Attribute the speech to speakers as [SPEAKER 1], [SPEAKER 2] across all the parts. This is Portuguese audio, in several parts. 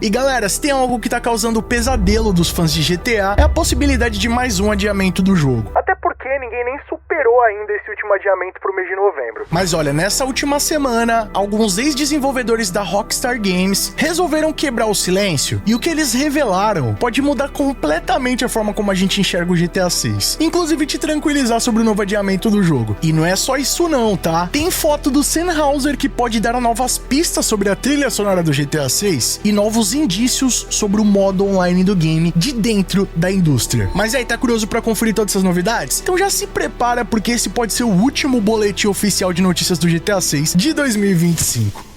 [SPEAKER 1] E galera, se tem algo que tá causando o pesadelo dos fãs de GTA, é a possibilidade de mais um adiamento do jogo.
[SPEAKER 2] Até porque ninguém nem superou ainda esse último adiamento pro mês de novembro.
[SPEAKER 1] Mas olha, nessa última semana, alguns ex-desenvolvedores da Rockstar Games resolveram quebrar o silêncio, e o que eles revelaram pode mudar completamente a forma como a gente enxerga o GTA 6. Inclusive te tranquilizar sobre o novo adiamento do jogo. E não é só isso não, tá? Tem foto do Sennheiser que pode dar novas pistas sobre a trilha sonora do GTA 6 e novos indícios sobre o modo online do game de dentro da indústria. Mas aí, tá curioso pra conferir todas essas novidades? Então já se prepara, porque esse pode ser o último boletim oficial de notícias do GTA 6 de 2025.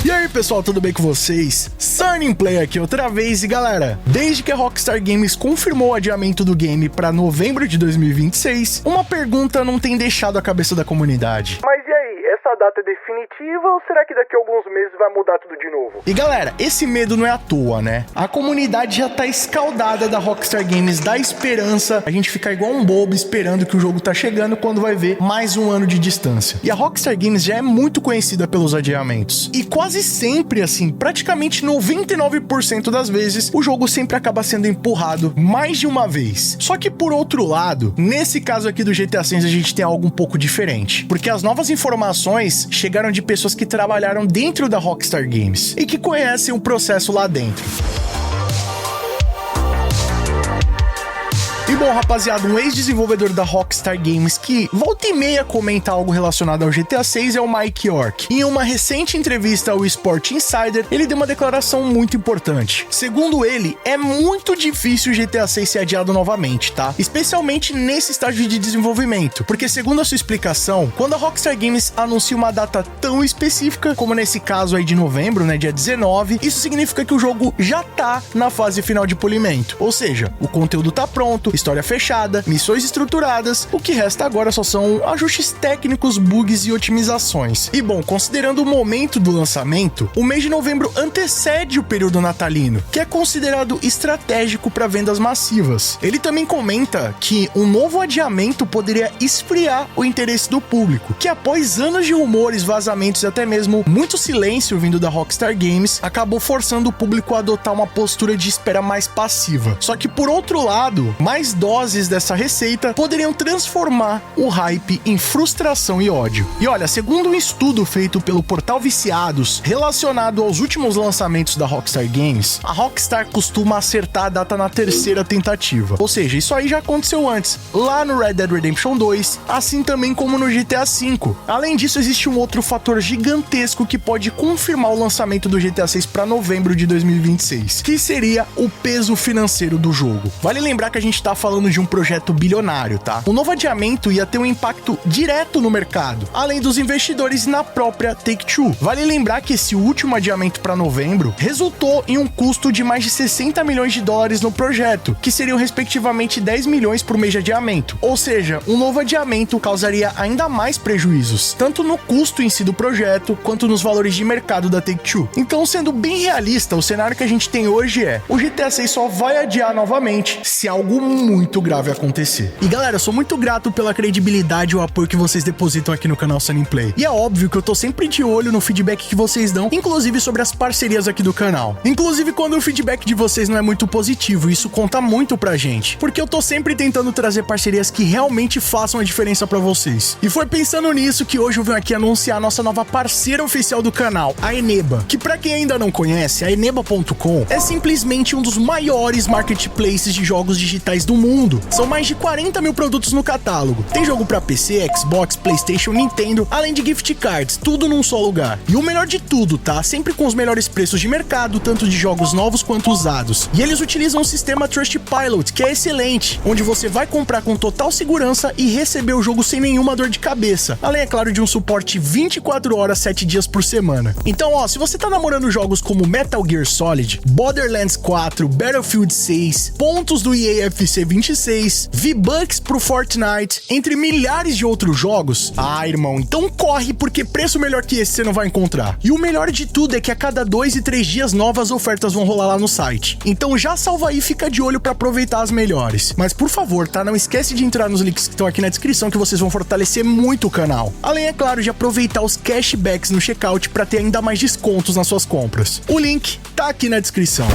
[SPEAKER 1] E aí pessoal, tudo bem com vocês? Sunnyplay aqui outra vez, e galera, desde que a Rockstar Games confirmou o adiamento do game para novembro de 2026, uma pergunta não tem deixado a cabeça da comunidade.
[SPEAKER 2] Mas e aí, essa data é definitiva ou será que daqui a alguns meses vai mudar tudo de novo?
[SPEAKER 1] E galera, esse medo não é à toa, né? A comunidade já tá escaldada da Rockstar Games, dá esperança a gente ficar igual um bobo esperando que o jogo tá chegando quando vai ver mais um ano de distância. E a Rockstar Games já é muito conhecida pelos adiamentos. E quase sempre, assim, praticamente 99% das vezes, o jogo sempre acaba sendo empurrado mais de uma vez. Só que por outro lado, nesse caso aqui do GTA 6 a gente tem algo um pouco diferente. Porque as novas informações chegaram de pessoas que trabalharam dentro da Rockstar Games e que conhecem o processo lá dentro. E bom, rapaziada, um ex-desenvolvedor da Rockstar Games que volta e meia comenta algo relacionado ao GTA 6 é o Mike York. Em uma recente entrevista ao Sport Insider, ele deu uma declaração muito importante. Segundo ele, é muito difícil o GTA 6 ser adiado novamente, tá? Especialmente nesse estágio de desenvolvimento, porque segundo a sua explicação, quando a Rockstar Games anuncia uma data tão específica, como nesse caso aí de novembro, né, dia 19, isso significa que o jogo já tá na fase final de polimento. Ou seja, o conteúdo tá pronto, história fechada, missões estruturadas, o que resta agora só são ajustes técnicos, bugs e otimizações. E bom, considerando o momento do lançamento, o mês de novembro antecede o período natalino, que é considerado estratégico para vendas massivas. Ele também comenta que um novo adiamento poderia esfriar o interesse do público, que após anos de rumores, vazamentos e até mesmo muito silêncio vindo da Rockstar Games, acabou forçando o público a adotar uma postura de espera mais passiva. Só que por outro lado, mais doses dessa receita poderiam transformar o hype em frustração e ódio. E olha, segundo um estudo feito pelo portal Viciados, relacionado aos últimos lançamentos da Rockstar Games, a Rockstar costuma acertar a data na terceira tentativa. Ou seja, isso aí já aconteceu antes, lá no Red Dead Redemption 2, assim também como no GTA V. Além disso, existe um outro fator gigantesco que pode confirmar o lançamento do GTA 6 para novembro de 2026, que seria o peso financeiro do jogo. Vale lembrar que a gente tá falando de um projeto bilionário, tá? O novo adiamento ia ter um impacto direto no mercado, além dos investidores na própria Take-Two. Vale lembrar que esse último adiamento para novembro resultou em um custo de mais de 60 milhões de dólares no projeto, que seriam respectivamente 10 milhões por mês de adiamento. Ou seja, um novo adiamento causaria ainda mais prejuízos, tanto no custo em si do projeto, quanto nos valores de mercado da Take-Two. Então, sendo bem realista, o cenário que a gente tem hoje é: o GTA 6 só vai adiar novamente se algo muito grave acontecer. E galera, eu sou muito grato pela credibilidade e o apoio que vocês depositam aqui no canal Sunnyplay. E é óbvio que eu tô sempre de olho no feedback que vocês dão, inclusive sobre as parcerias aqui do canal. Inclusive quando o feedback de vocês não é muito positivo, isso conta muito pra gente, porque eu tô sempre tentando trazer parcerias que realmente façam a diferença pra vocês. E foi pensando nisso que hoje eu venho aqui anunciar a nossa nova parceira oficial do canal, a Eneba, que pra quem ainda não conhece, a Eneba.com é simplesmente um dos maiores marketplaces de jogos digitais do mundo. São mais de 40 mil produtos no catálogo. Tem jogo pra PC, Xbox, PlayStation, Nintendo, além de gift cards, tudo num só lugar. E o melhor de tudo, tá? Sempre com os melhores preços de mercado, tanto de jogos novos quanto usados. E eles utilizam o sistema Trustpilot, que é excelente, onde você vai comprar com total segurança e receber o jogo sem nenhuma dor de cabeça. Além, é claro, de um suporte 24 horas, 7 dias por semana. Então, ó, se você tá namorando jogos como Metal Gear Solid, Borderlands 4, Battlefield 6, pontos do EA FC 26, V-Bucks pro Fortnite, entre milhares de outros jogos. Ah, irmão, então corre, porque preço melhor que esse você não vai encontrar. E o melhor de tudo é que a cada 2 e 3 dias novas ofertas vão rolar lá no site. Então já salva aí e fica de olho pra aproveitar as melhores. Mas por favor, tá? Não esquece de entrar nos links que estão aqui na descrição, que vocês vão fortalecer muito o canal. Além, é claro, de aproveitar os cashbacks no checkout pra ter ainda mais descontos nas suas compras. O link tá aqui na descrição.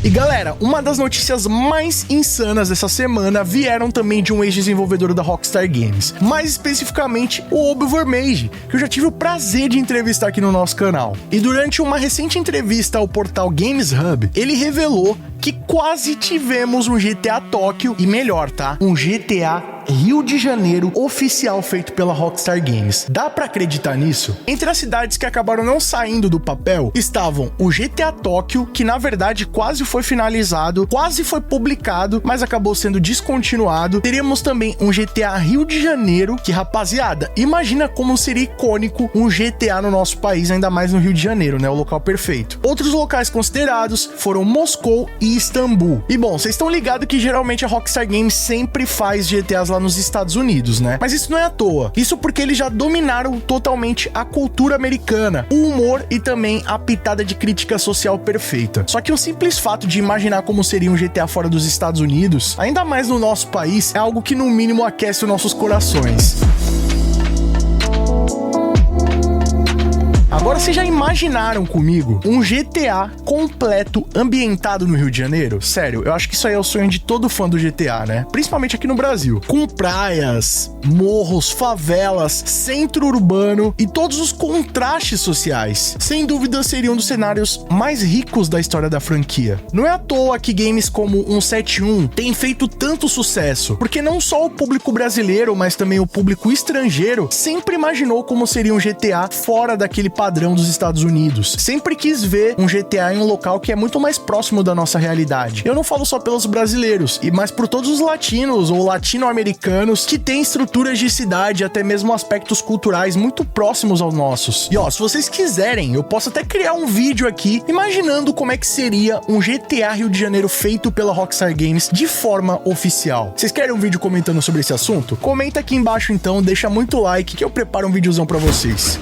[SPEAKER 1] E galera, uma das notícias mais insanas dessa semana vieram também de um ex-desenvolvedor da Rockstar Games, mais especificamente o Obi Vermage, que eu já tive o prazer de entrevistar aqui no nosso canal. E durante uma recente entrevista ao portal Games Hub, ele revelou que quase tivemos um GTA Tóquio, e melhor, tá? Um GTA Rio de Janeiro oficial feito pela Rockstar Games. Dá pra acreditar nisso? Entre as cidades que acabaram não saindo do papel estavam o GTA Tóquio, que na verdade quase foi finalizado, quase foi publicado, mas acabou sendo descontinuado. Teríamos também um GTA Rio de Janeiro, que, rapaziada, imagina como seria icônico um GTA no nosso país, ainda mais no Rio de Janeiro, né? O local perfeito. Outros locais considerados foram Moscou e Istambul. E bom, vocês estão ligados que geralmente a Rockstar Games sempre faz GTAs lá nos Estados Unidos, né? Mas isso não é à toa. Isso porque eles já dominaram totalmente a cultura americana, o humor e também a pitada de crítica social perfeita. Só que o simples fato de imaginar como seria um GTA fora dos Estados Unidos, ainda mais no nosso país, é algo que no mínimo aquece os nossos corações. Agora, vocês já imaginaram comigo um GTA completo ambientado no Rio de Janeiro? Sério, eu acho que isso aí é o sonho de todo fã do GTA, né? Principalmente aqui no Brasil. Com praias, morros, favelas, centro urbano e todos os contrastes sociais. Sem dúvida, seria um dos cenários mais ricos da história da franquia. Não é à toa que games como 171 têm feito tanto sucesso, porque não só o público brasileiro, mas também o público estrangeiro sempre imaginou como seria um GTA fora daquele padrão dos Estados Unidos. Sempre quis ver um GTA em um local que é muito mais próximo da nossa realidade. Eu não falo só pelos brasileiros, mas por todos os latinos ou latino-americanos que têm estruturas de cidade, até mesmo aspectos culturais muito próximos aos nossos. E ó, se vocês quiserem, eu posso até criar um vídeo aqui imaginando como é que seria um GTA Rio de Janeiro feito pela Rockstar Games de forma oficial. Vocês querem um vídeo comentando sobre esse assunto? Comenta aqui embaixo então, deixa muito like que eu preparo um videozão pra vocês.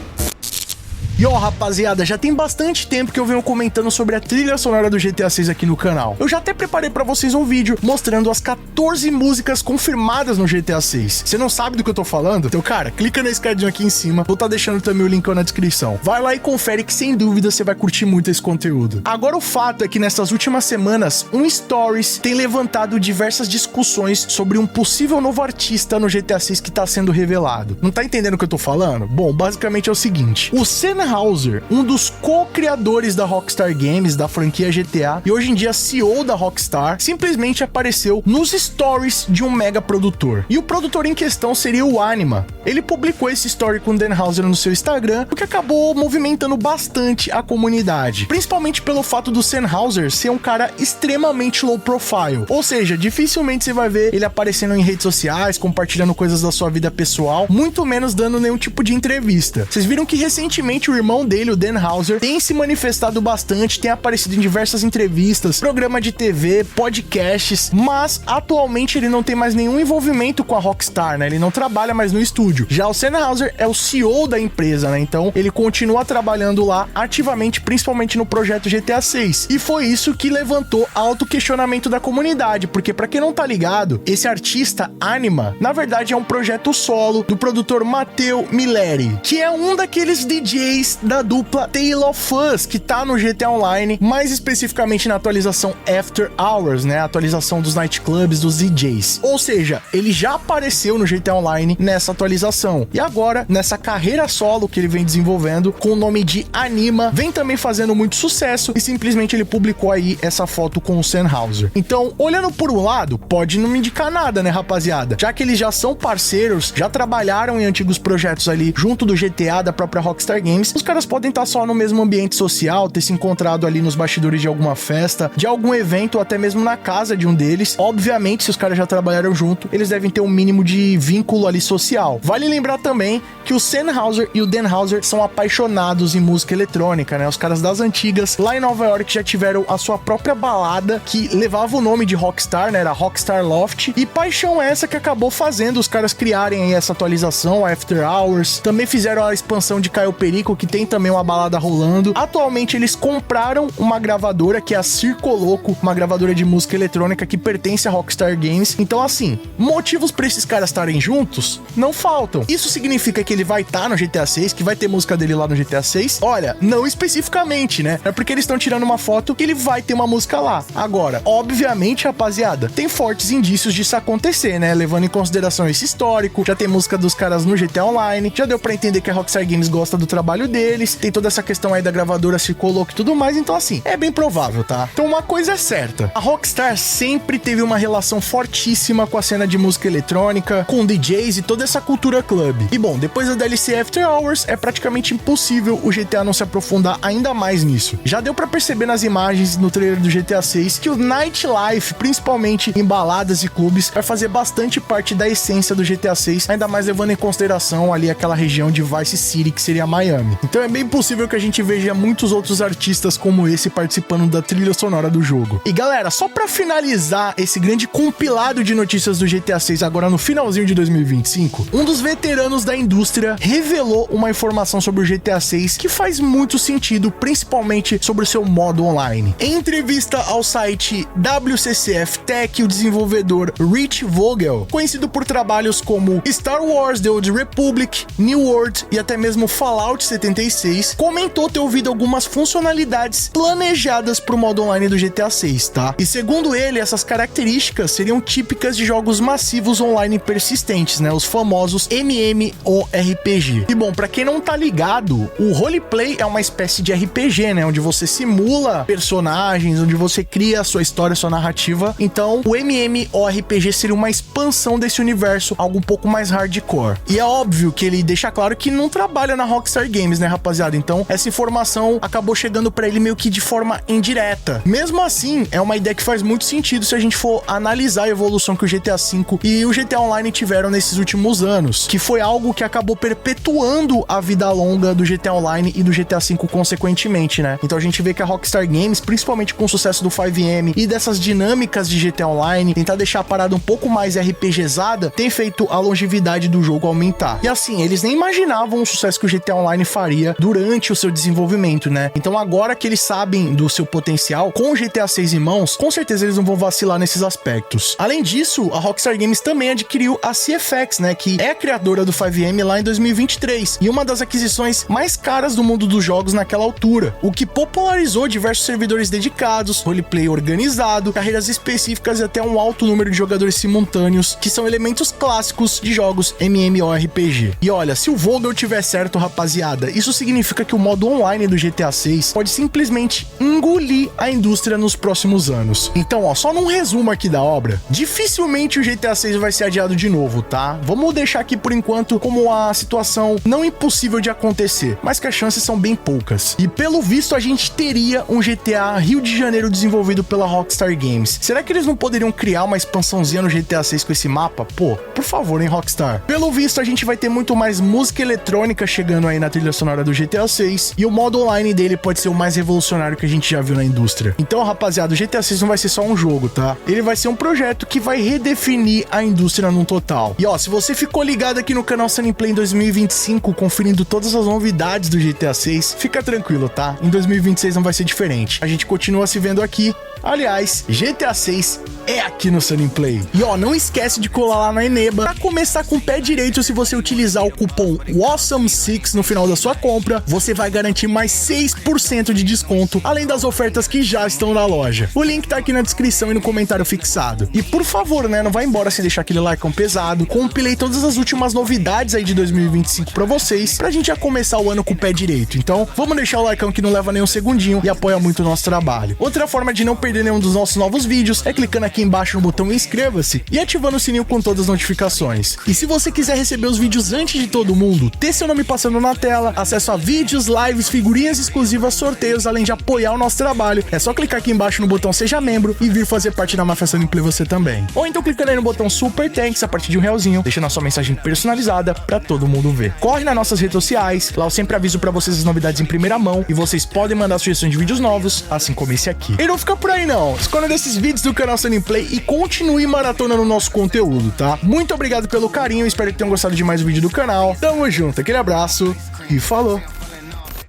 [SPEAKER 1] E ó, rapaziada, já tem bastante tempo que eu venho comentando sobre a trilha sonora do GTA 6 aqui no canal. Eu já até preparei pra vocês um vídeo mostrando as 14 músicas confirmadas no GTA 6. Você não sabe do que eu tô falando? Então, cara, clica na escadinha aqui em cima. Vou estar deixando também o link na descrição. Vai lá e confere que sem dúvida você vai curtir muito esse conteúdo. Agora, o fato é que nessas últimas semanas, um Stories tem levantado diversas discussões sobre um possível novo artista no GTA 6 que tá sendo revelado. Não tá entendendo o que eu tô falando? Bom, basicamente é o seguinte. O Sam Houser, um dos co-criadores da Rockstar Games, da franquia GTA, e hoje em dia CEO da Rockstar, simplesmente apareceu nos stories de um mega produtor. E o produtor em questão seria o Anima. Ele publicou esse story com o Dan Houser no seu Instagram, o que acabou movimentando bastante a comunidade, principalmente pelo fato do Sam Houser ser um cara extremamente low profile, ou seja, dificilmente você vai ver ele aparecendo em redes sociais, compartilhando coisas da sua vida pessoal, muito menos dando nenhum tipo de entrevista. Vocês viram que recentemente o irmão dele, o Dan Houser, tem se manifestado bastante, tem aparecido em diversas entrevistas, programa de TV, podcasts, mas atualmente ele não tem mais nenhum envolvimento com a Rockstar, né? Ele não trabalha mais no estúdio. Já o Sam Houser é o CEO da empresa, né? Então ele continua trabalhando lá ativamente, principalmente no projeto GTA 6. E foi isso que levantou alto questionamento da comunidade, porque pra quem não tá ligado, esse artista Anima, na verdade é um projeto solo do produtor Matteo Milleri, que é um daqueles DJs da dupla Tale of Us, que tá no GTA Online, mais especificamente na atualização After Hours, né? A atualização dos nightclubs, dos DJs. Ou seja, ele já apareceu no GTA Online nessa atualização. E agora, nessa carreira solo que ele vem desenvolvendo, com o nome de Anima, vem também fazendo muito sucesso e simplesmente ele publicou aí essa foto com o Sam Houser. Então, olhando por um lado, pode não me indicar nada, né, rapaziada? Já que eles já são parceiros, já trabalharam em antigos projetos ali junto do GTA, da própria Rockstar Games, vezes os caras podem estar só no mesmo ambiente social, ter se encontrado ali nos bastidores de alguma festa, de algum evento, ou até mesmo na casa de um deles. Obviamente, se os caras já trabalharam junto, eles devem ter um mínimo de vínculo ali social. Vale lembrar também que o Sennheiser e o Dan Houser são apaixonados em música eletrônica, né? Os caras das antigas, lá em Nova York, já tiveram a sua própria balada que levava o nome de Rockstar, né? Era Rockstar Loft, e paixão essa que acabou fazendo os caras criarem aí essa atualização, a After Hours. Também fizeram a expansão de Caio Perico, que tem também uma balada rolando. Atualmente eles compraram uma gravadora que é a Circoloco, uma gravadora de música eletrônica que pertence a Rockstar Games. Então, assim, motivos pra esses caras estarem juntos não faltam. Isso significa que ele vai estar no GTA 6, que vai ter música dele lá no GTA 6? Olha, não especificamente, né? É porque eles estão tirando uma foto que ele vai ter uma música lá. Agora, obviamente, rapaziada, tem fortes indícios disso acontecer, né? Levando em consideração esse histórico, já tem música dos caras no GTA Online, já deu pra entender que a Rockstar Games gosta do trabalho deles, tem toda essa questão aí da gravadora Circoloco e tudo mais, então assim, é bem provável, tá? Então uma coisa é certa, a Rockstar sempre teve uma relação fortíssima com a cena de música eletrônica, com DJs e toda essa cultura club. E bom, depois da DLC After Hours, é praticamente impossível o GTA não se aprofundar ainda mais nisso. Já deu pra perceber nas imagens no trailer do GTA 6 que o nightlife, principalmente em baladas e clubes, vai fazer bastante parte da essência do GTA 6, ainda mais levando em consideração ali aquela região de Vice City, que seria Miami. Então é bem possível que a gente veja muitos outros artistas como esse participando da trilha sonora do jogo. E galera, só pra finalizar esse grande compilado de notícias do GTA 6 agora no finalzinho de 2025, um dos veteranos da indústria revelou uma informação sobre o GTA 6 que faz muito sentido, principalmente sobre o seu modo online. Em entrevista ao site WCCF Tech, o desenvolvedor Rich Vogel, conhecido por trabalhos como Star Wars The Old Republic, New World e até mesmo Fallout 76, comentou ter ouvido algumas funcionalidades planejadas para o modo online do GTA 6, tá? E segundo ele, essas características seriam típicas de jogos massivos online persistentes, né? Os famosos MMORPG. E bom, para quem não tá ligado, o roleplay é uma espécie de RPG, né? Onde você simula personagens, onde você cria a sua história, a sua narrativa. Então, o MMORPG seria uma expansão desse universo, algo um pouco mais hardcore. E é óbvio que ele deixa claro que não trabalha na Rockstar Games, né, rapaziada? Então, essa informação acabou chegando pra ele meio que de forma indireta. Mesmo assim, é uma ideia que faz muito sentido se a gente for analisar a evolução que o GTA V e o GTA Online tiveram nesses últimos anos, que foi algo que acabou perpetuando a vida longa do GTA Online e do GTA V consequentemente, né? Então a gente vê que a Rockstar Games, principalmente com o sucesso do 5M e dessas dinâmicas de GTA Online, tentar deixar a parada um pouco mais RPGzada, tem feito a longevidade do jogo aumentar. E assim, eles nem imaginavam o sucesso que o GTA Online faria durante o seu desenvolvimento, né? Então agora que eles sabem do seu potencial, com o GTA 6 em mãos, com certeza eles não vão vacilar nesses aspectos. Além disso, a Rockstar Games também adquiriu a CFX, né? Que é a criadora do 5M lá em 2023 e uma das aquisições mais caras do mundo dos jogos naquela altura, o que popularizou diversos servidores dedicados, roleplay organizado, carreiras específicas e até um alto número de jogadores simultâneos, que são elementos clássicos de jogos MMORPG. E olha, se o Vogel tiver certo, rapaziada, isso significa que o modo online do GTA 6 pode simplesmente engolir a indústria nos próximos anos. Então, ó, só num resumo aqui da obra, dificilmente o GTA 6 vai ser adiado de novo, tá? Vamos deixar aqui por enquanto como a situação não impossível de acontecer, mas que as chances são bem poucas. E pelo visto a gente teria um GTA Rio de Janeiro desenvolvido pela Rockstar Games. Será que eles não poderiam criar uma expansãozinha no GTA 6 com esse mapa? Pô, por favor, hein, Rockstar? Pelo visto a gente vai ter muito mais música eletrônica chegando aí na trilha sonora do GTA 6 e o modo online dele pode ser o mais revolucionário que a gente já viu na indústria. Então, rapaziada, o GTA 6 não vai ser só um jogo, tá? Ele vai ser um projeto que vai redefinir a indústria num total. E ó, se você ficou ligado aqui no canal Sunny Play em 2025, conferindo todas as novidades do GTA 6, fica tranquilo, tá? Em 2026 não vai ser diferente. A gente continua se vendo aqui. Aliás, GTA 6 é aqui no Sunny Play. E ó, não esquece de colar lá na Eneba pra começar com o pé direito. Se você utilizar o cupom AWESOME6 no final da sua compra, você vai garantir mais 6% de desconto, além das ofertas que já estão na loja. O link tá aqui na descrição e no comentário fixado. E por favor, né, não vai embora sem deixar aquele likeão pesado. Compilei todas as últimas novidades aí de 2025 pra vocês, pra gente já começar o ano com o pé direito. Então, vamos deixar o likeão que não leva nem um segundinho e apoia muito o nosso trabalho. Outra forma de não perder perder nenhum dos nossos novos vídeos é clicando aqui embaixo no botão inscreva-se e ativando o sininho com todas as notificações. E se você quiser receber os vídeos antes de todo mundo, ter seu nome passando na tela, acesso a vídeos, lives, figurinhas exclusivas, sorteios, além de apoiar o nosso trabalho, é só clicar aqui embaixo no botão seja membro e vir fazer parte da Máfia Gameplay você também. Ou então clicando aí no botão Super Thanks a partir de R$1, deixando a sua mensagem personalizada pra todo mundo ver. Corre nas nossas redes sociais, lá eu sempre aviso pra vocês as novidades em primeira mão e vocês podem mandar sugestões de vídeos novos, assim como esse aqui. E não fica por aí não, escolha desses vídeos do canal Gameplay e continue maratonando o nosso conteúdo, tá? Muito obrigado pelo carinho, espero que tenham gostado de mais um vídeo do canal. Tamo junto, aquele abraço e falou!